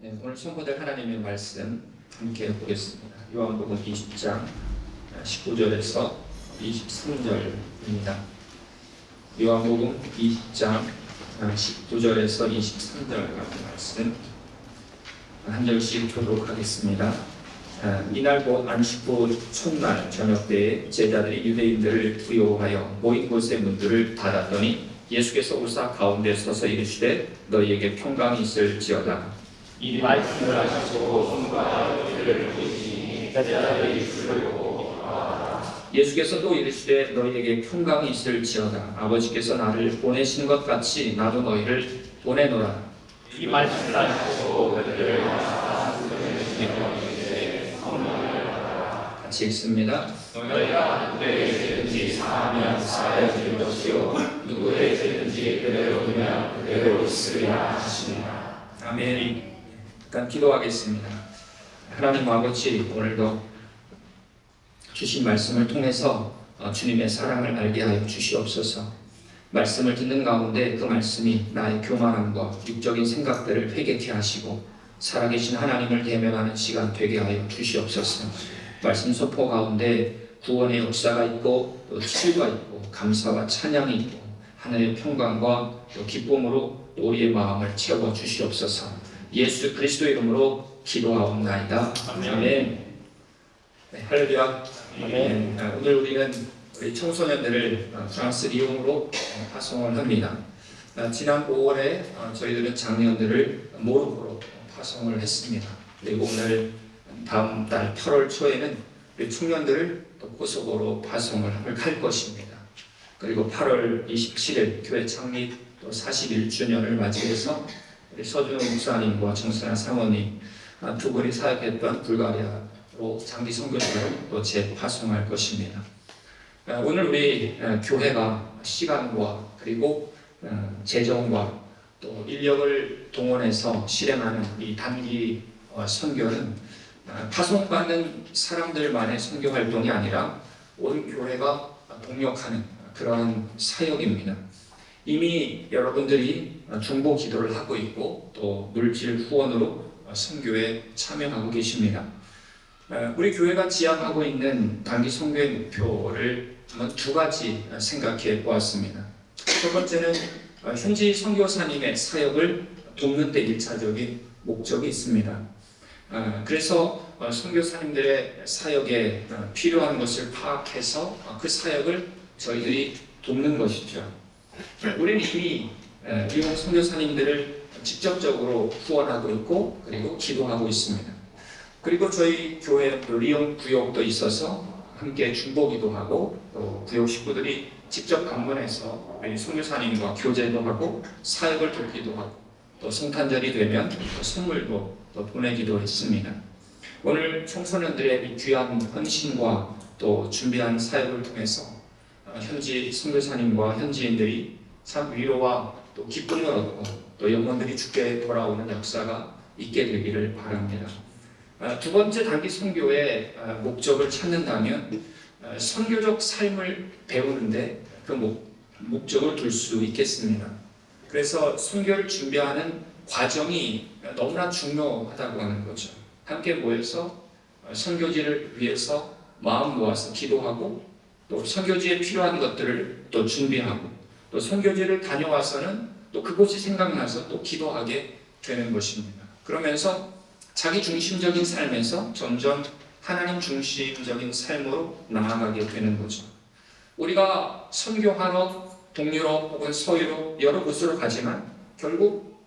네, 오늘 선포될 하나님의 말씀 함께 보겠습니다. 요한복음 20장 19절에서 23절입니다. 요한복음 20장 19절에서 23절까지 말씀 한 절씩 보도록 하겠습니다. 이날 곧 안식구 첫날 저녁 때에 제자들이 유대인들을 두려워하여 모인 곳의 문들을 닫았더니 예수께서 오사 가운데 서서 이르시되 너희에게 평강이 있을지어다. 이 말씀을 하시고 손과 혀를 보시니 제자들이 두려워 예수께서 또 이르시되 너희에게 평강이 있을지어다. 아버지께서 나를 보내신 것 같이 나도 너희를 보내노라. 이 말씀을 하시고 그들을 같이 읽습니다. 너희가 누구에게든지 사하면 사하여질 것이요 누구에게든지 그대로 두면 그대로 있으리라 하시니라. 아멘. 잠깐 기도하겠습니다. 하나님 아버지, 오늘도 주신 말씀을 통해서 주님의 사랑을 알게 하여 주시옵소서. 말씀을 듣는 가운데 그 말씀이 나의 교만함과 육적인 생각들을 회개케 하시고 살아계신 하나님을 대면하는 시간 되게 하여 주시옵소서. 말씀 소포 가운데 구원의 역사가 있고 또 치유가 있고 감사와 찬양이 있고 하늘의 평강과 또 기쁨으로 우리의 마음을 채워 주시옵소서. 예수 그리스도 이름으로 기도하옵나이다. 아멘. 네, 할렐루야. 아멘. 오늘 우리는 우리 청소년들을 프랑스 리옹으로 파송을 합니다. 지난 5월에 저희들은 장년들을 모로코로 파송을 했습니다. 그리고 오늘 다음 달 8월 초에는 우리 청년들을 또 코소보로 파송을 할 것입니다. 그리고 8월 27일 교회 창립 또 41주년을 맞이해서 우리 서준호 목사님과 정선아 사모님 두 분이 사역했던 불가리아로 장기 선교사를 또 재파송할 것입니다. 오늘 우리 교회가 시간과 그리고 재정과 또 인력을 동원해서 실행하는 이 단기 선교는 파송받는 사람들만의 선교 활동이 아니라 온 교회가 동력하는 그러한 사역입니다. 이미 여러분들이 중보 기도를 하고 있고 또 물질 후원으로 선교에 참여하고 계십니다. 우리 교회가 지향하고 있는 단기 선교의 목표를 한번 두 가지 생각해 보았습니다. 첫 번째는 현지 선교사님의 사역을 돕는 데 1차적인 목적이 있습니다. 그래서 선교사님들의 사역에 필요한 것을 파악해서 그 사역을 저희들이 돕는 것이죠. 우리는 이미 리옹 선교사님들을 직접적으로 후원하고 있고 그리고 기도하고 있습니다. 그리고 저희 교회 리옹 구역도 있어서 함께 중보기도 하고 또 구역 식구들이 직접 방문해서 우리 선교사님과 교제도 하고 사역을 돕기도 하고 또 성탄절이 되면 또 선물도 또 보내기도 했습니다. 오늘 청소년들의 귀한 헌신과 또 준비한 사역을 통해서 현지 선교사님과 현지인들이 참 위로와 또 기쁨을 얻고 또 영혼들이 주께 돌아오는 역사가 있게 되기를 바랍니다. 두 번째 단기 선교의 목적을 찾는다면 선교적 삶을 배우는데 그 목적을 둘 수 있겠습니다. 그래서 선교를 준비하는 과정이 너무나 중요하다고 하는 거죠. 함께 모여서 선교지를 위해서 마음 모아서 기도하고 또 선교지에 필요한 것들을 또 준비하고 또 선교지를 다녀와서는 또 그곳이 생각나서 또 기도하게 되는 것입니다. 그러면서 자기 중심적인 삶에서 점점 하나님 중심적인 삶으로 나아가게 되는 거죠. 우리가 선교하러 동유럽 혹은 서유럽 여러 곳으로 가지만 결국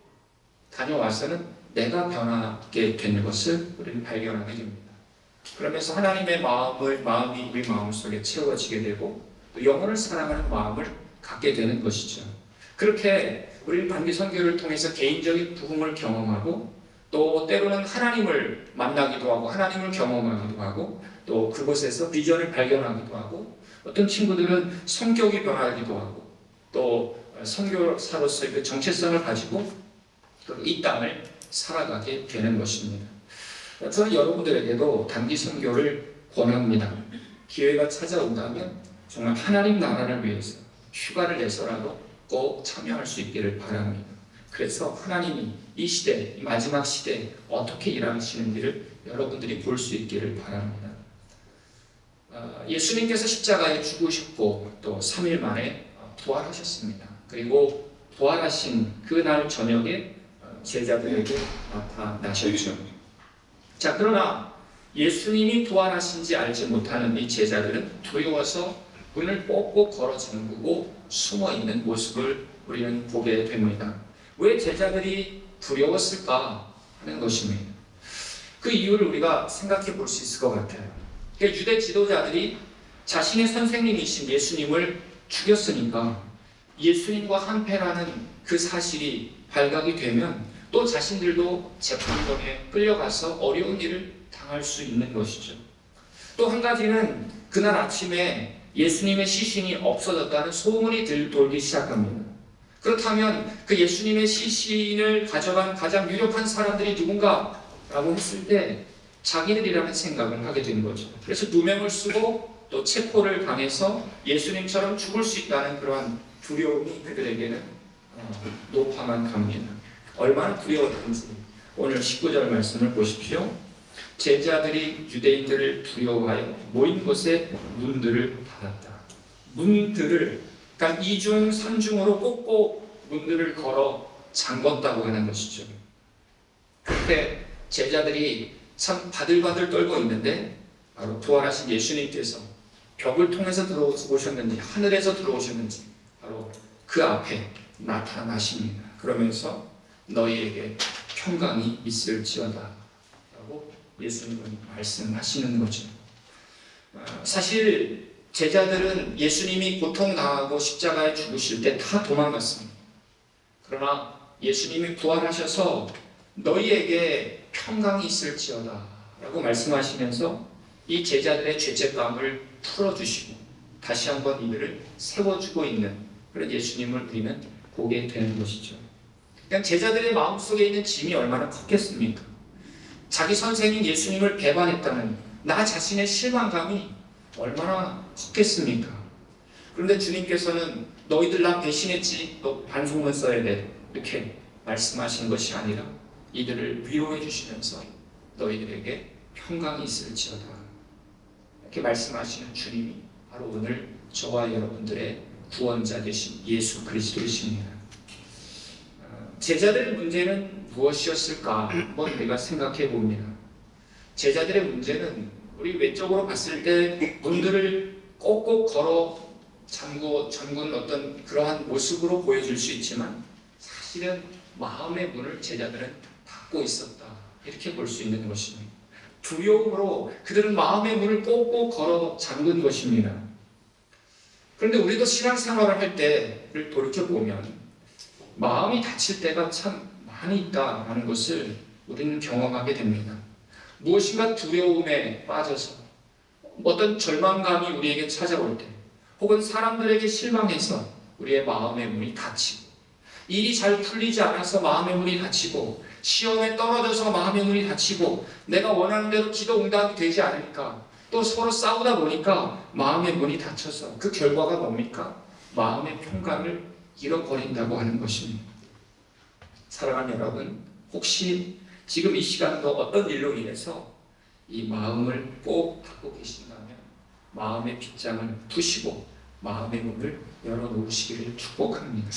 다녀와서는 내가 변하게 되는 것을 우리는 발견하게 됩니다. 그러면서 하나님의 마음이 우리 마음속에 채워지게 되고 또 영혼을 사랑하는 마음을 갖게 되는 것이죠. 그렇게 우리는 단기 선교를 통해서 개인적인 부흥을 경험하고 또 때로는 하나님을 만나기도 하고 하나님을 경험하기도 하고 또 그곳에서 비전을 발견하기도 하고 어떤 친구들은 성격이 변하기도 하고 또 선교사로서의 그 정체성을 가지고 이 땅을 살아가게 되는 것입니다. 저는 여러분들에게도 단기 선교를 권합니다. 기회가 찾아온다면 정말 하나님 나라를 위해서 휴가를 내서라도 꼭 참여할 수 있기를 바랍니다. 그래서 하나님이 이 시대, 이 마지막 시대에 어떻게 일하시는지를 여러분들이 볼 수 있기를 바랍니다. 예수님께서 십자가에 죽으셨고 또 3일 만에 부활하셨습니다. 그리고 부활하신 그날 저녁에 제자들에게 나타나셨죠. 자, 그러나 예수님이 부활하신지 알지 못하는 이 제자들은 두려워서 문을 꼭꼭 걸어 잠그고 숨어 있는 모습을 우리는 보게 됩니다. 왜 제자들이 두려웠을까 하는 것입니다. 그 이유를 우리가 생각해 볼 수 있을 것 같아요. 그러니까 유대 지도자들이 자신의 선생님이신 예수님을 죽였으니까 예수님과 한패라는 그 사실이 발각이 되면 또 자신들도 재판정에 끌려가서 어려운 일을 당할 수 있는 것이죠. 또 한 가지는 그날 아침에 예수님의 시신이 없어졌다는 소문이 돌기 시작합니다. 그렇다면 그 예수님의 시신을 가져간 가장 유력한 사람들이 누군가? 라고 했을 때 자기들이라는 생각을 하게 된 거죠. 그래서 누명을 쓰고 또 체포를 당해서 예수님처럼 죽을 수 있다는 그러한 두려움이 그들에게는 높아만 갑니다. 얼마나 두려웠는지 오늘 19절 말씀을 보십시오. 제자들이 유대인들을 두려워하여 모인 곳에 문들을 닫았다. 문들을, 그러니까 이중 삼중으로 꼭꼭 문들을 걸어 잠궜다고 하는 것이죠. 그때 제자들이 참 바들바들 떨고 있는데 바로 부활하신 예수님께서 벽을 통해서 들어오셨는지 하늘에서 들어오셨는지 바로 그 앞에 나타나십니다. 그러면서 너희에게 평강이 있을지어다 라고 예수님은 말씀하시는 거죠. 사실 제자들은 예수님이 고통당하고 십자가에 죽으실 때 다 도망갔습니다. 그러나 예수님이 부활하셔서 너희에게 평강이 있을지어다 라고 말씀하시면서 이 제자들의 죄책감을 풀어주시고 다시 한번 이들을 세워주고 있는 그런 예수님을 우리는 보게 되는 것이죠. 그냥 제자들의 마음속에 있는 짐이 얼마나 컸겠습니까? 자기 선생님 예수님을 배반했다는 나 자신의 실망감이 얼마나 컸겠습니까? 그런데 주님께서는 너희들 나 배신했지, 너 반송문 써야 돼 이렇게 말씀하신 것이 아니라 이들을 위로해 주시면서 너희들에게 평강이 있을지어다 이렇게 말씀하시는 주님이 바로 오늘 저와 여러분들의 구원자 되신 예수 그리스도이십니다. 제자들의 문제는 무엇이었을까 한번 우리가 생각해 봅니다. 제자들의 문제는 우리 외적으로 봤을 때 문들을 꼭꼭 걸어 잠근 어떤 그러한 모습으로 보여줄 수 있지만 사실은 마음의 문을 제자들은 닫고 있었다 이렇게 볼 수 있는 것입니다. 두려움으로 그들은 마음의 문을 꼭꼭 걸어 잠근 것입니다. 그런데 우리도 신앙생활을 할 때를 돌이켜보면 마음이 닫힐 때가 참 많이 있다는 것을 우리는 경험하게 됩니다. 무엇인가 두려움에 빠져서 어떤 절망감이 우리에게 찾아올 때 혹은 사람들에게 실망해서 우리의 마음의 문이 닫히고 일이 잘 풀리지 않아서 마음의 문이 닫히고 시험에 떨어져서 마음의 문이 닫히고 내가 원하는 대로 기도 응답이 되지 않으니까 또 서로 싸우다 보니까 마음의 문이 닫혀서 그 결과가 뭡니까? 마음의 평강을 잃어버린다고 하는 것입니다. 사랑하는 여러분, 혹시 지금 이 시간도 어떤 일로 인해서 이 마음을 꼭 닫고 계신다면 마음의 빗장을 푸시고 마음의 문을 열어놓으시기를 축복합니다.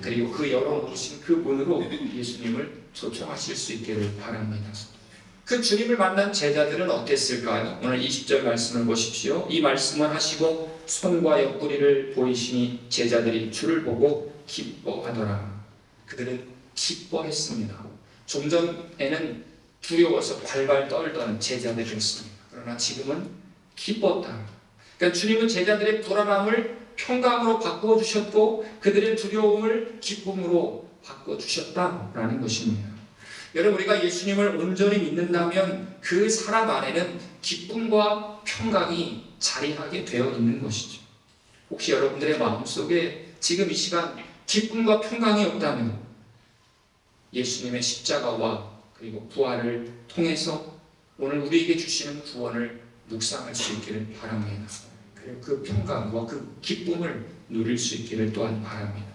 그리고 그 열어놓으신 그 문으로 예수님을 초청하실 수 있기를 바랍니다. 그 주님을 만난 제자들은 어땠을까요? 오늘 20절 말씀을 보십시오. 이 말씀을 하시고 손과 옆구리를 보이시니 제자들이 주를 보고 기뻐하더라. 그들은 기뻐했습니다. 좀 전에는 두려워서 발발 떨던 제자들이었습니다. 그러나 지금은 기뻤다. 그러니까 주님은 제자들의 불안함을 평강으로 바꾸어 주셨고 그들의 두려움을 기쁨으로 바꿔 주셨다라는 것입니다. 여러분, 우리가 예수님을 온전히 믿는다면 그 사람 안에는 기쁨과 평강이 자리하게 되어 있는 것이죠. 혹시 여러분들의 마음속에 지금 이 시간 기쁨과 평강이 없다면 예수님의 십자가와 그리고 부활을 통해서 오늘 우리에게 주시는 구원을 묵상할 수 있기를 바랍니다. 그리고 그 평강과 그 기쁨을 누릴 수 있기를 또한 바랍니다.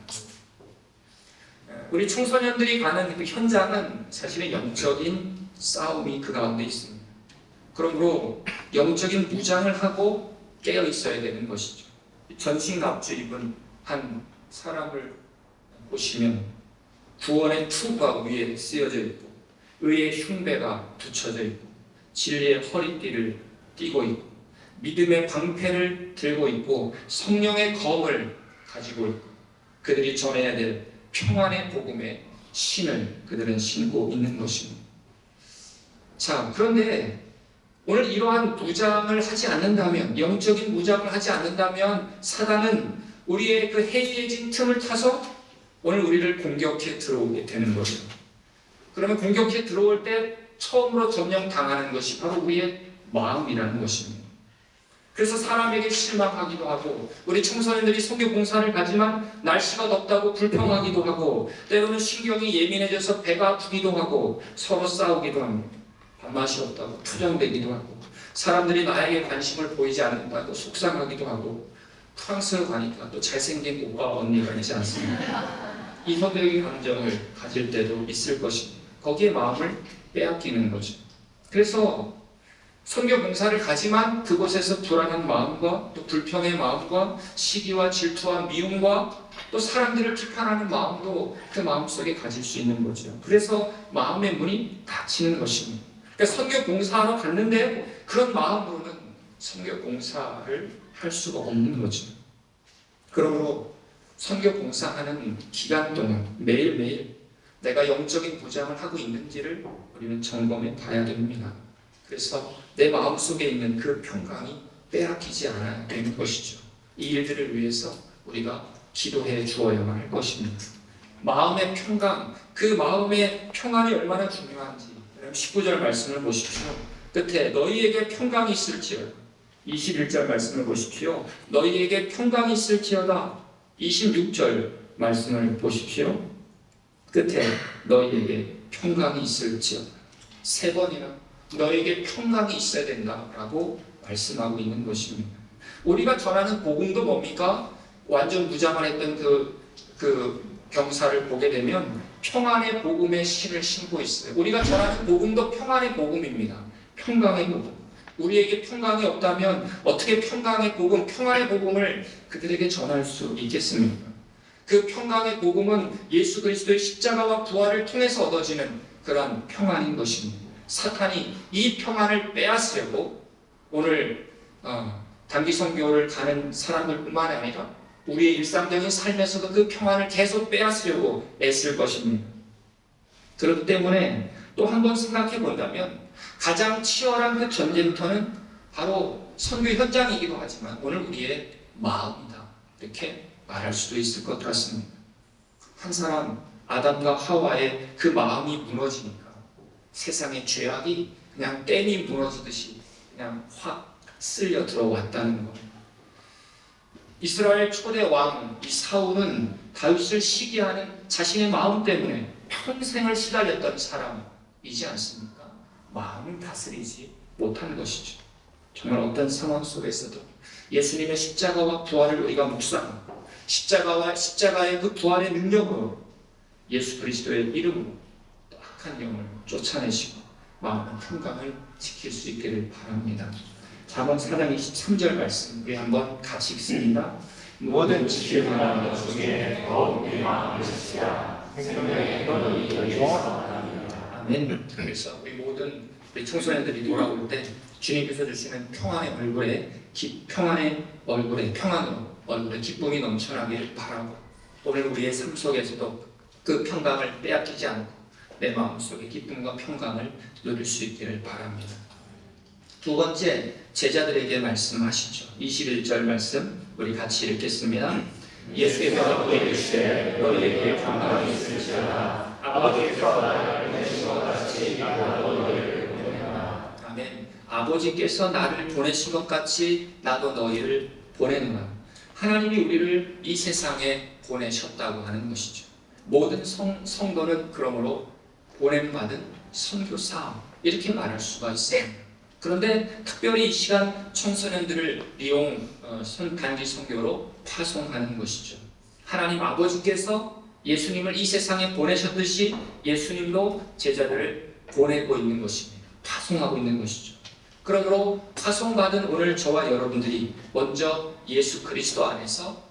우리 청소년들이 가는 그 현장은 사실은 영적인 싸움이 그 가운데 있습니다. 그러므로 영적인 무장을 하고 깨어 있어야 되는 것이죠. 전신갑주 입은 한 사람을 보시면 구원의 투가 위에 쓰여져 있고 의의 흉배가 붙여져 있고 진리의 허리띠를 띠고 있고 믿음의 방패를 들고 있고 성령의 검을 가지고 있고 그들이 전해야 될 평안의 복음의 신을 그들은 신고 있는 것입니다. 자, 그런데 오늘 이러한 무장을 하지 않는다면, 영적인 무장을 하지 않는다면 사단은 우리의 그 해이해진 틈을 타서 오늘 우리를 공격해 들어오게 되는 거죠. 그러면 공격해 들어올 때 처음으로 점령당하는 것이 바로 우리의 마음이라는 것입니다. 그래서 사람에게 실망하기도 하고 우리 청소년들이 선교 봉사를 가지만 날씨가 덥다고 불평하기도 하고 때로는 신경이 예민해져서 배가 아프기도 하고 서로 싸우기도 합니다. 밥맛이 없다고 투정되기도 하고 사람들이 나에게 관심을 보이지 않는다고 속상하기도 하고 프랑스에 가니까 또 잘생긴 오빠 언니가 있지 않습니까? 이성적인 감정을 가질 때도 있을 것입니다. 거기에 마음을 빼앗기는 거죠. 그래서 선교 봉사를 가지만 그곳에서 불안한 마음과 또 불평의 마음과 시기와 질투와 미움과 또 사람들을 비판하는 마음도 그 마음속에 가질 수 있는 거죠. 그래서 마음의 문이 닫히는 것입니다. 그러니까 선교 봉사하러 갔는데 그런 마음으로는 선교 봉사를 할 수가 없는 거죠. 그러므로 선교 봉사하는 기간 동안 매일매일 내가 영적인 무장을 하고 있는지를 우리는 점검해 봐야 됩니다. 그래서 내 마음속에 있는 그 평강이 빼앗기지 않아야 되는 것이죠. 이 일들을 위해서 우리가 기도해 주어야만 할 것입니다. 마음의 평강, 그 마음의 평안이 얼마나 중요한지 19절 말씀을 보십시오. 끝에 너희에게 평강이 있을지어다. 21절 말씀을 보십시오. 너희에게 평강이 있을지어다. 26절 말씀을 보십시오. 끝에 너희에게 평강이 있을지어다. 세 번이나 너에게 평강이 있어야 된다라고 말씀하고 있는 것입니다. 우리가 전하는 복음도 뭡니까? 완전 무장을 했던 그 병사를 보게 되면 평안의 복음의 신을 신고 있어요. 우리가 전하는 복음도 평안의 복음입니다. 평강의 복음. 우리에게 평강이 없다면 어떻게 평강의 복음, 평안의 복음을 그들에게 전할 수 있겠습니까? 그 평강의 복음은 예수 그리스도의 십자가와 부활을 통해서 얻어지는 그러한 평안인 것입니다. 사탄이 이 평안을 빼앗으려고 오늘 단기 선교를 가는 사람들뿐만 아니라 우리의 일상적인 삶에서도 그 평안을 계속 빼앗으려고 애쓸 것입니다. 그렇기 때문에 또 한 번 생각해 본다면 가장 치열한 그 전쟁터는 바로 선교 현장이기도 하지만 오늘 우리의 마음이다. 이렇게 말할 수도 있을 것 같습니다. 한 사람 아담과 하와의 그 마음이 무너지니까 세상의 죄악이 그냥 댐이 무너지듯이 그냥 확 쓸려 들어왔다는 것. 이스라엘 초대 왕 이 사울은 다윗을 시기하는 자신의 마음 때문에 평생을 시달렸던 사람이지 않습니까? 마음을 다스리지 못한 것이죠. 정말 어떤 상황 속에서도 예수님의 십자가와 부활을 우리가 묵상하고 십자가의 그 부활의 능력으로 예수 그리스도의 이름으로 악한 영을 쫓아내시고 마음의 평강을 지킬 수 있기를 바랍니다. 잠언 4장 23절 말씀 우리 한번 같이 읽습니다. 모든 지킬 만한 것 중에 더욱 마음을 쓰시라. 생명의 너희 여기서 아멘. 그래서 우리 청소년들이 돌아올 때 주님께서 주시는 평안의 평안으로 얼굴에 기쁨이 넘쳐나기를 바라고 오늘 우리의 삶 속에서도 그 평강을 빼앗기지 않고 내 마음속에 기쁨과 평강을 누릴 수 있기를 바랍니다. 두 번째, 제자들에게 말씀하시죠. 21절 말씀 우리 같이 읽겠습니다. 예수께서 너희에게 이르시되 너희에게 평강이 있을지어다. 아버지께서 나를 보내신 것 같이 나도 너희를 보내노라. 아멘. 아버지께서 나를 보내신 것 같이 나도 너희를 보내노라. 하나님이 우리를 이 세상에 보내셨다고 하는 것이죠. 모든 성도는 그러므로 보냄받은 선교사 이렇게 말할 수가 있습니다. 그런데 특별히 이 시간 청소년들을 단기 선교로 파송하는 것이죠. 하나님 아버지께서 예수님을 이 세상에 보내셨듯이 예수님도 제자들을 보내고 있는 것입니다. 파송하고 있는 것이죠. 그러므로 파송받은 오늘 저와 여러분들이 먼저 예수 그리스도 안에서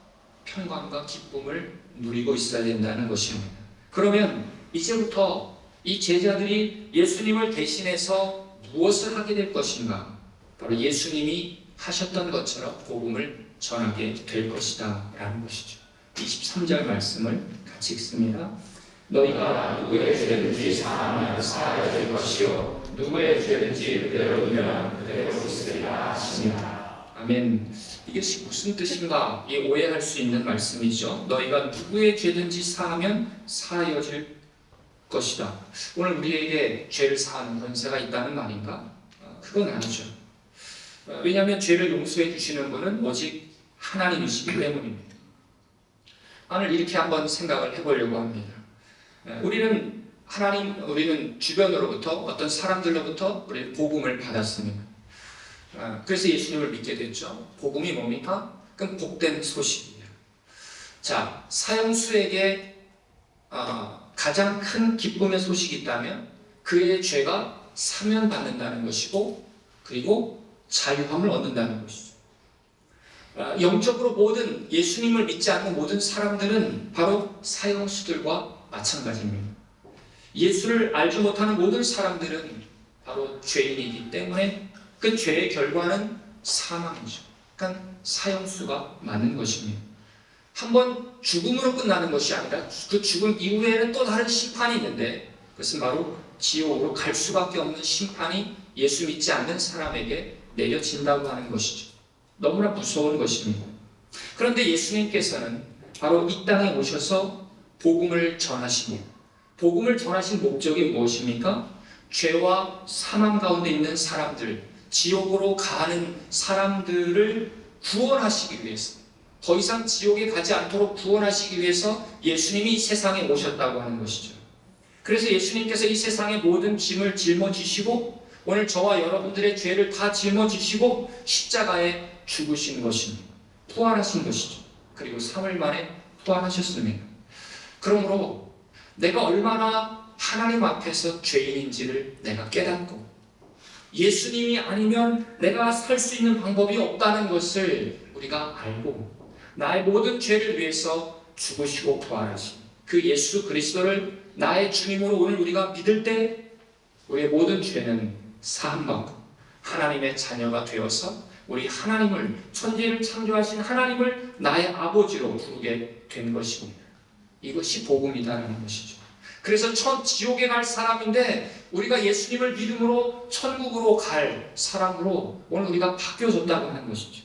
평강과 기쁨을 누리고 있어야 된다는 것입니다. 그러면 이제부터 이 제자들이 예수님을 대신해서 무엇을 하게 될 것인가? 바로 예수님이 하셨던 것처럼 복음을 전하게 될 것이다 라는 것이죠. 23절 말씀을 같이 읽습니다. 너희가 누구의 죄든지 사하면 사하여질 것이요 누구의 죄든지 그대로 두면 그대로 있으리라 하시니라. 아멘. 이것이 무슨 뜻인가? 오해할 수 있는 말씀이죠. 너희가 누구의 죄든지 사하면 사하여질 것이다. 오늘 우리에게 죄를 사하는 권세가 있다는 말인가? 그건 아니죠. 왜냐하면 죄를 용서해 주시는 분은 오직 하나님이시기 때문입니다. 오늘 이렇게 한번 생각을 해보려고 합니다. 우리는 주변으로부터 어떤 사람들로부터 우리는 복음을 받았습니다. 그래서 예수님을 믿게 됐죠. 복음이 뭡니까? 그럼 복된 소식이에요. 자, 사형수에게 가장 큰 기쁨의 소식이 있다면 그의 죄가 사면받는다는 것이고 그리고 자유함을 얻는다는 것이죠. 영적으로 모든 예수님을 믿지 않는 모든 사람들은 바로 사형수들과 마찬가지입니다. 예수를 알지 못하는 모든 사람들은 바로 죄인이기 때문에 그 죄의 결과는 사망이죠. 그러니까 사형수가 맞는 것입니다. 한번 죽음으로 끝나는 것이 아니라 그 죽음 이후에는 또 다른 심판이 있는데 그것은 바로 지옥으로 갈 수밖에 없는 심판이 예수 믿지 않는 사람에게 내려진다고 하는 것이죠. 너무나 무서운 것입니다. 그런데 예수님께서는 바로 이 땅에 오셔서 복음을 전하십니다. 복음을 전하신 목적이 무엇입니까? 죄와 사망 가운데 있는 사람들, 지옥으로 가는 사람들을 구원하시기 위해서, 더 이상 지옥에 가지 않도록 구원하시기 위해서 예수님이 이 세상에 오셨다고 하는 것이죠. 그래서 예수님께서 이 세상의 모든 짐을 짊어지시고 오늘 저와 여러분들의 죄를 다 짊어지시고 십자가에 죽으신 것입니다. 부활하신 것이죠. 그리고 3일 만에 부활하셨습니다. 그러므로 내가 얼마나 하나님 앞에서 죄인인지를 내가 깨닫고 예수님이 아니면 내가 살 수 있는 방법이 없다는 것을 우리가 알고 나의 모든 죄를 위해서 죽으시고 부활하신 그 예수 그리스도를 나의 주님으로 오늘 우리가 믿을 때 우리의 모든 죄는 사함받고 하나님의 자녀가 되어서 우리 하나님을 천지를 창조하신 하나님을 나의 아버지로 부르게 된 것입니다. 이것이 복음이다라는 것이죠. 그래서 지옥에 갈 사람인데 우리가 예수님을 믿음으로 천국으로 갈 사람으로 오늘 우리가 바뀌어졌다고 하는 것이죠.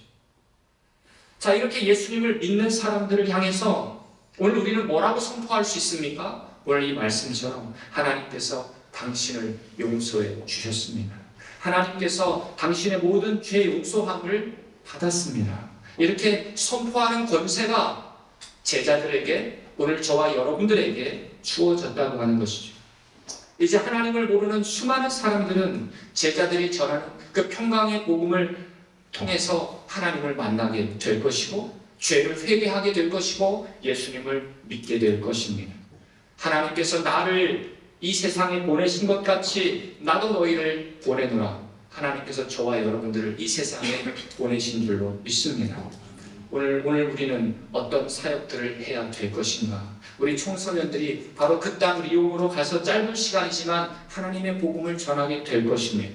자, 이렇게 예수님을 믿는 사람들을 향해서 오늘 우리는 뭐라고 선포할 수 있습니까? 오늘 이 말씀처럼 하나님께서 당신을 용서해 주셨습니다. 하나님께서 당신의 모든 죄 용서함을 받았습니다. 이렇게 선포하는 권세가 제자들에게 오늘 저와 여러분들에게 주어졌다고 하는 것이죠. 이제 하나님을 모르는 수많은 사람들은 제자들이 전하는 그 평강의 복음을 통해서 하나님을 만나게 될 것이고 죄를 회개하게 될 것이고 예수님을 믿게 될 것입니다. 하나님께서 나를 이 세상에 보내신 것 같이 나도 너희를 보내노라. 하나님께서 저와 여러분들을 이 세상에 보내신 줄로 믿습니다. 오늘 우리는 어떤 사역들을 해야 될 것인가? 우리 청소년들이 바로 그 땅 리옹으로 가서 짧은 시간이지만 하나님의 복음을 전하게 될 것입니다.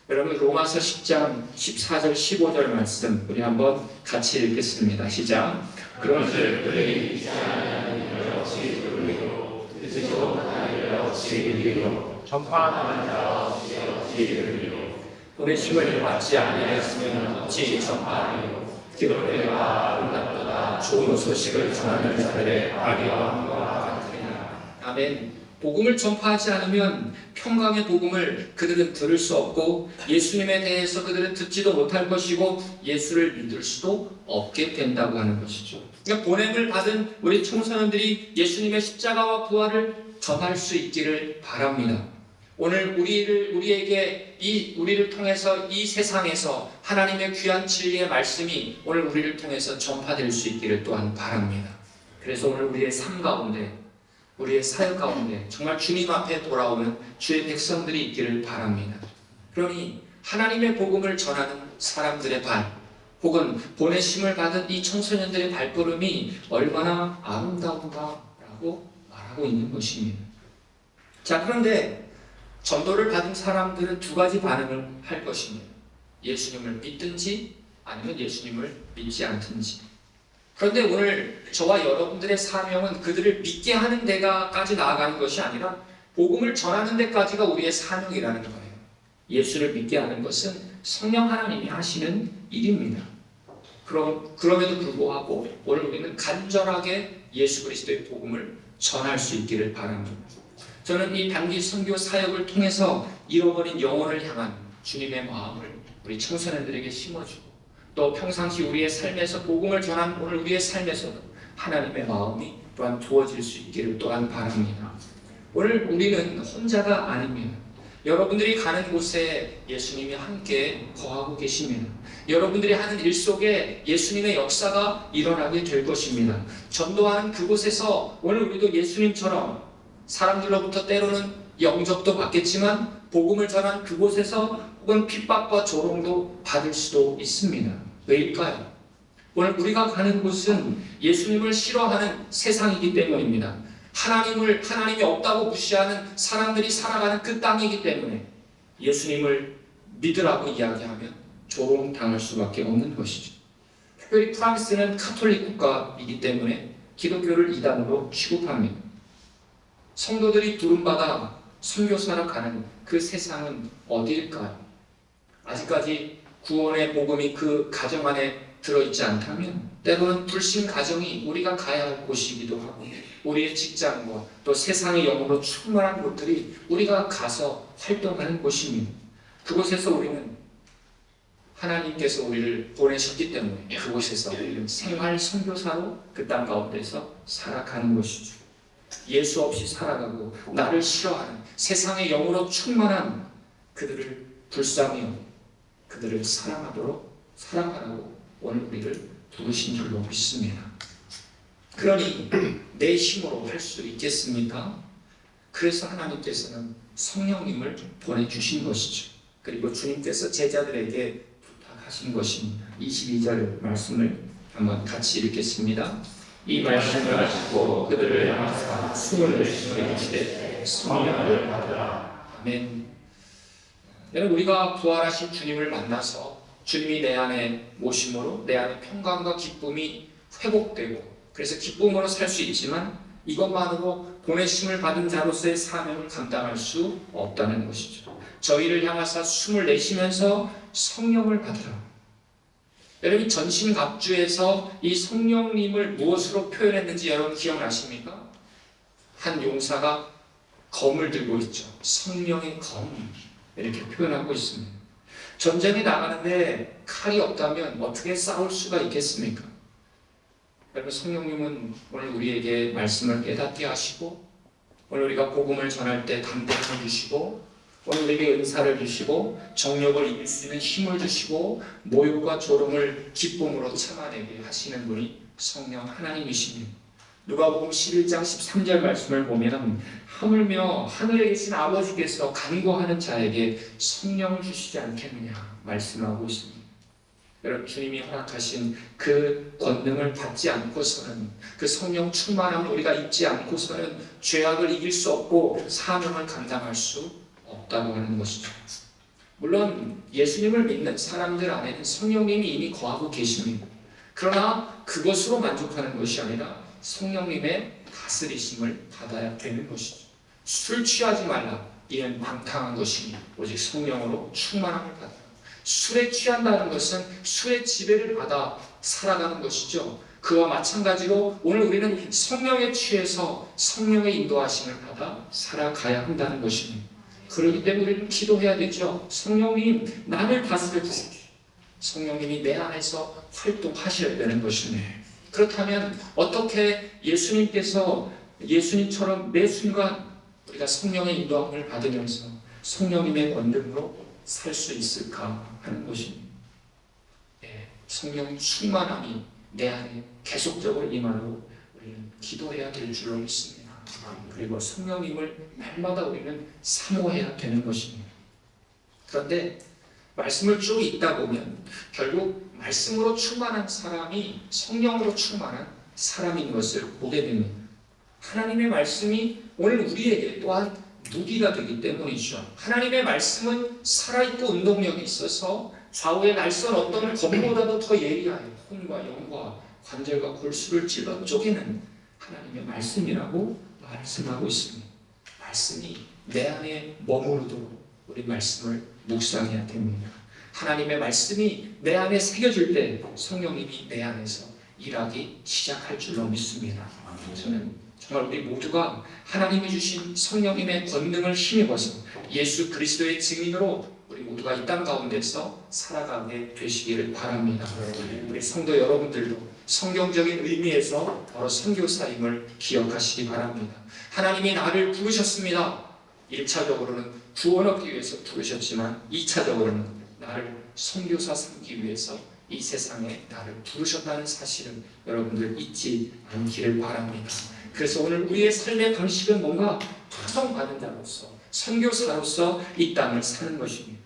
여러분 로마서 10장 14절 15절 말씀 우리 한번 같이 읽겠습니다. 시작. 그런즉 그들이 믿지 아니하는 일을 어찌 들으리요 듣지도 못하는 일을 어찌 이르리요 전파하는 자 어찌 이르리요 보내심을 받지 아니하였으면 어찌 전파하리요 기도되가 아름답도다 좋은 소식을 전하는 자들의 아리와함과 같으리라. 아멘. 복음을 전파하지 않으면 평강의 복음을 그들은 들을 수 없고 예수님에 대해서 그들은 듣지도 못할 것이고 예수를 믿을 수도 없게 된다고 하는 것이죠. 그러니까 보냄을 받은 우리 청소년들이 예수님의 십자가와 부활을 전할 수 있기를 바랍니다. 오늘 우리를 통해서 이 세상에서 하나님의 귀한 진리의 말씀이 오늘 우리를 통해서 전파될 수 있기를 또한 바랍니다. 그래서 오늘 우리의 삶 가운데 우리의 사역 가운데 정말 주님 앞에 돌아오는 주의 백성들이 있기를 바랍니다. 그러니 하나님의 복음을 전하는 사람들의 발, 혹은 보내심을 받은 이 청소년들의 발걸음이 얼마나 아름다운가라고 말하고 있는 것입니다. 자, 그런데 전도를 받은 사람들은 두 가지 반응을 할 것입니다. 예수님을 믿든지 아니면 예수님을 믿지 않든지. 그런데 오늘 저와 여러분들의 사명은 그들을 믿게 하는 데까지 나아가는 것이 아니라 복음을 전하는 데까지가 우리의 사명이라는 거예요. 예수를 믿게 하는 것은 성령 하나님이 하시는 일입니다. 그럼에도 불구하고 오늘 우리는 간절하게 예수 그리스도의 복음을 전할 수 있기를 바랍니다. 저는 이 단기 선교 사역을 통해서 잃어버린 영혼을 향한 주님의 마음을 우리 청소년들에게 심어주고, 또 평상시 우리의 삶에서 복음을 전한 오늘 우리의 삶에서도 하나님의 마음이 또한 부어질 수 있기를 또한 바랍니다. 오늘 우리는 혼자가 아닙니다. 여러분들이 가는 곳에 예수님이 함께 거하고 계십니다. 여러분들이 하는 일 속에 예수님의 역사가 일어나게 될 것입니다. 전도하는 그곳에서 오늘 우리도 예수님처럼 사람들로부터 때로는 영접도 받겠지만 복음을 전한 그곳에서 혹은 핍박과 조롱도 받을 수도 있습니다. 왜일까요? 오늘 우리가 가는 곳은 예수님을 싫어하는 세상이기 때문입니다. 하나님이 없다고 무시하는 사람들이 살아가는 그 땅이기 때문에 예수님을 믿으라고 이야기하면 조롱당할 수밖에 없는 것이죠. 특별히 프랑스는 카톨릭 국가이기 때문에 기독교를 이단으로 취급합니다. 성도들이 부름받아 선교사로 가는 그 세상은 어디일까요? 아직까지 구원의 복음이 그 가정 안에 들어있지 않다면 때로는 불신 가정이 우리가 가야 할 곳이기도 하고, 우리의 직장과 또 세상의 영으로 충만한 곳들이 우리가 가서 활동하는 곳입니다. 그곳에서 우리는 하나님께서 우리를 보내셨기 때문에 그곳에서 우리는 생활 선교사로 그 땅 가운데서 살아가는 것이죠. 예수 없이 살아가고 나를 싫어하는 세상의 영으로 충만한 그들을 불쌍히 그들을 사랑하라고 오늘 우리를 부르신 줄로 믿습니다. 그러니 내 힘으로 할 수 있겠습니까? 그래서 하나님께서는 성령님을 보내주신 것이죠. 그리고 주님께서 제자들에게 부탁하신 것입니다. 22절 말씀을 한번 같이 읽겠습니다. 이 말씀을 가지고 그들을 향하사 숨을 내쉬며 이르시되 성령을 받으라. 아멘. 여러분, 우리가 부활하신 주님을 만나서 주님이 내 안에 모심으로 내 안에 평강과 기쁨이 회복되고, 그래서 기쁨으로 살 수 있지만 이것만으로 보내심을 받은 자로서의 사명을 감당할 수 없다는 것이죠. 저희를 향하사 숨을 내쉬면서 성령을 받으라. 여러분, 전신갑주에서 이 성령님을 무엇으로 표현했는지 여러분 기억나십니까? 한 용사가 검을 들고 있죠. 성령의 검, 이렇게 표현하고 있습니다. 전쟁에 나가는데 칼이 없다면 어떻게 싸울 수가 있겠습니까? 여러분, 성령님은 오늘 우리에게 말씀을 깨닫게 하시고, 오늘 우리가 복음을 전할 때 담대함을 주시고, 오늘 우리에게 은사를 주시고, 정욕을 이길 수 있는 힘을 주시고, 모욕과 조롱을 기쁨으로 참아내게 하시는 분이 성령 하나님이십니다. 누가복음 11장 13절 말씀을 보면 하물며 하늘에 계신 아버지께서 간구하는 자에게 성령을 주시지 않겠느냐 말씀하고 있습니다. 여러분, 주님이 허락하신 그 권능을 받지 않고서는, 그 성령 충만함을 우리가 입지 않고서는 죄악을 이길 수 없고 사명을 감당할 수 없다고 하는 것이죠. 물론 예수님을 믿는 사람들 안에는 성령님이 이미 거하고 계십니다. 그러나 그것으로 만족하는 것이 아니라 성령님의 다스리심을 받아야 되는 것이죠. 술 취하지 말라. 이는 방탕한 것이니 오직 성령으로 충만함을 받아라. 술에 취한다는 것은 술의 지배를 받아 살아가는 것이죠. 그와 마찬가지로 오늘 우리는 성령에 취해서 성령의 인도하심을 받아 살아가야 한다는 것입니다. 그렇기 때문에 우리는 기도해야 되죠. 성령님, 나를 다스려 주세요. 성령님이 내 안에서 활동하셔야 되는 것입니다. 그렇다면 어떻게 예수님처럼 매 순간 우리가 성령의 인도함을 받으면서 성령님의 권능으로 살 수 있을까 하는 것입니다. 성령 충만함이 내 안에 계속적으로 임하도록 우리는 기도해야 될 줄로 믿습니다. 그리고 성령님을 날마다 우리는 사모해야 되는 것입니다. 그런데 말씀을 쭉 읽다 보면 결국 말씀으로 충만한 사람이 성령으로 충만한 사람인 것을 보게 됩니다. 하나님의 말씀이 오늘 우리에게 또한 무기가 되기 때문이죠. 하나님의 말씀은 살아있고 운동력이 있어서 좌우의 날선 어떤 검보다도 더 예리하여 혼과 영과 관절과 골수를 찔러 쪼개는 하나님의 말씀이라고 말씀하고 있습니다. 말씀이 내 안에 머무르도록 우리 말씀을 묵상해야 됩니다. 하나님의 말씀이 내 안에 새겨질 때 성령님이 내 안에서 일하기 시작할 줄로 믿습니다. 저는 정말 우리 모두가 하나님이 주신 성령님의 권능을 힘입어서 예수 그리스도의 증인으로 우리 모두가 이 땅 가운데서 살아가게 되시기를 바랍니다. 우리 성도 여러분들도 성경적인 의미에서 바로 선교사임을 기억하시기 바랍니다. 하나님이 나를 부르셨습니다. 1차적으로는 구원 얻기 위해서 부르셨지만 2차적으로는 나를 선교사 삼기 위해서 이 세상에 나를 부르셨다는 사실을 여러분들 잊지 않기를 바랍니다. 그래서 오늘 우리의 삶의 방식은 뭔가 파송받은 자로서 선교사로서 이 땅을 사는 것입니다.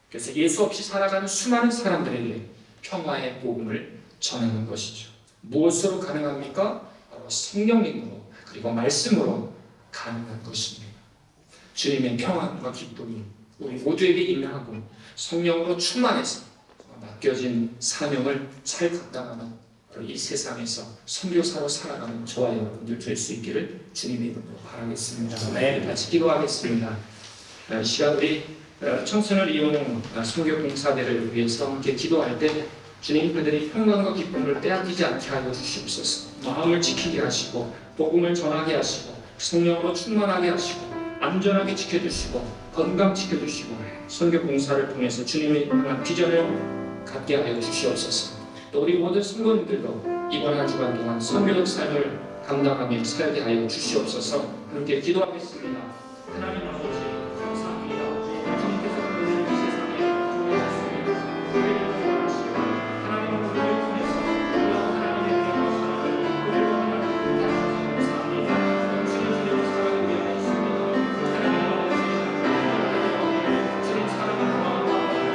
그래서 예수 없이 살아가는 수많은 사람들에게 평화의 복음을 전하는 것이죠. 무엇으로 가능합니까? 바로 성령님으로 그리고 말씀으로 가능한 것입니다. 주님의 평안과 기쁨이 우리 모두에게 임하고 성령으로 충만해서 맡겨진 사명을 잘 감당하는 이 세상에서 선교사로 살아가는 저와 여러분들 될 수 있기를 주님의 이름으로 바라겠습니다. 네, 같이 기도하겠습니다. 이 시간 우리 청소년 이용 선교봉사대를 위해서 함께 기도할 때 주님 그들이 평강과 기쁨을 빼앗기지 않게 하여 주시옵소서. 마음을 지키게 하시고 복음을 전하게 하시고 성령으로 충만하게 하시고 안전하게 지켜주시고 건강 지켜주시고 선교봉사를 통해서 주님의 향한 비전을 갖게 하여 주시옵소서. 또 우리 모든 성도님들도 이번 한 주간 동안 선교적 삶을 감당하며 살게 하여 주시옵소서. 함께 기도하겠습니다. 하나님 아버지 감사합니다. 주님께서 그들을 이 세상에 보내셨습니다. 우리를 구원하시고 하나님은 우리를 통해서 하나님의 영광을 우리로 하나님 감사합니다. 주님 주님을 사랑하기 위해 있습니다. 하나님 아버지 주님 사랑을 구하고 하나님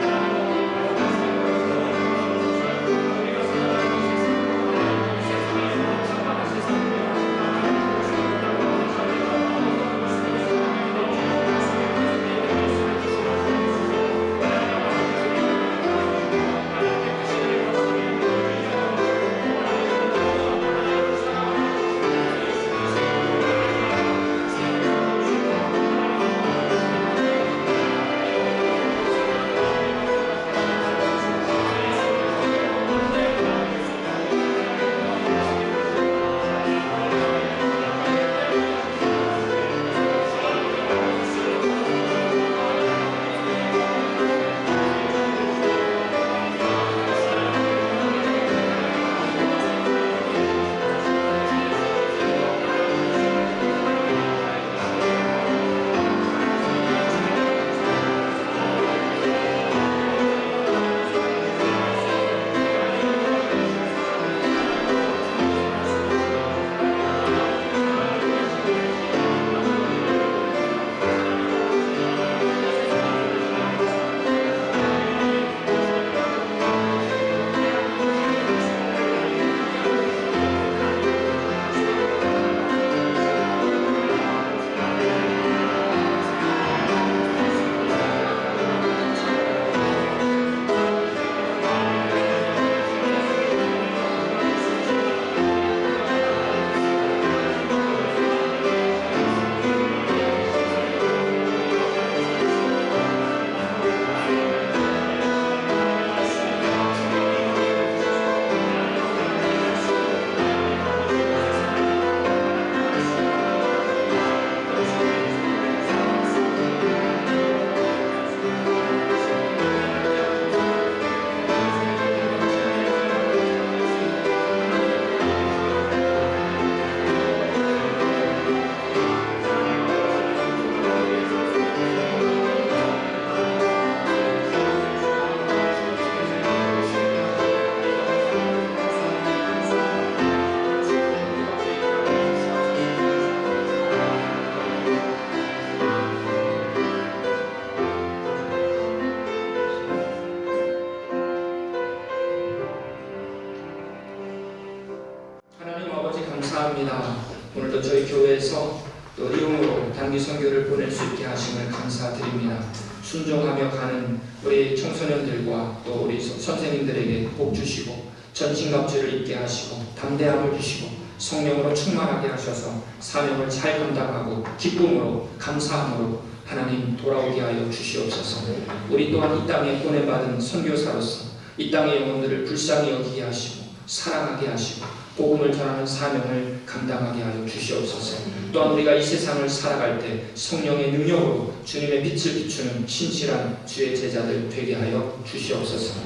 감사합니다. 오늘도 저희 교회에서 또 이용으로 단기 선교를 보낼 수 있게 하심을 감사드립니다. 순종하며 가는 우리 청소년들과 또 우리 선생님들에게 복 주시고 전신갑주를 입게 하시고 담대함을 주시고 성령으로 충만하게 하셔서 사명을 잘 감당하고 기쁨으로 감사함으로 하나님 돌아오게 하여 주시옵소서. 우리 또한 이 땅에 보내받은 선교사로서 이 땅의 영혼들을 불쌍히 여기게 하시고 사랑하게 하시고 복음을 전하는 사명을 감당하게 하여 주시옵소서. 또한 우리가 이 세상을 살아갈 때 성령의 능력으로 주님의 빛을 비추는 신실한 주의 제자들 되게 하여 주시옵소서.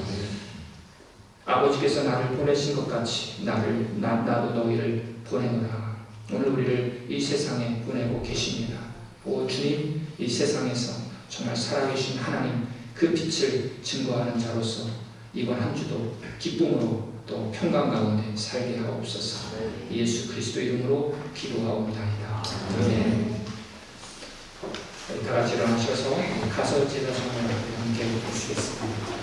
아버지께서 나를 보내신 것 같이 나도 너희를 보내노라. 오늘 우리를 이 세상에 보내고 계십니다. 오 주님, 이 세상에서 정말 살아계신 하나님 그 빛을 증거하는 자로서 이번 한 주도 기쁨으로 또 평강 가운데 살게 하옵소서. 예수 그리스도 이름으로 기도하옵나이다. 아멘. 다 같이 일어나셔서 가서 제자 성령을 함께 보시겠습니다.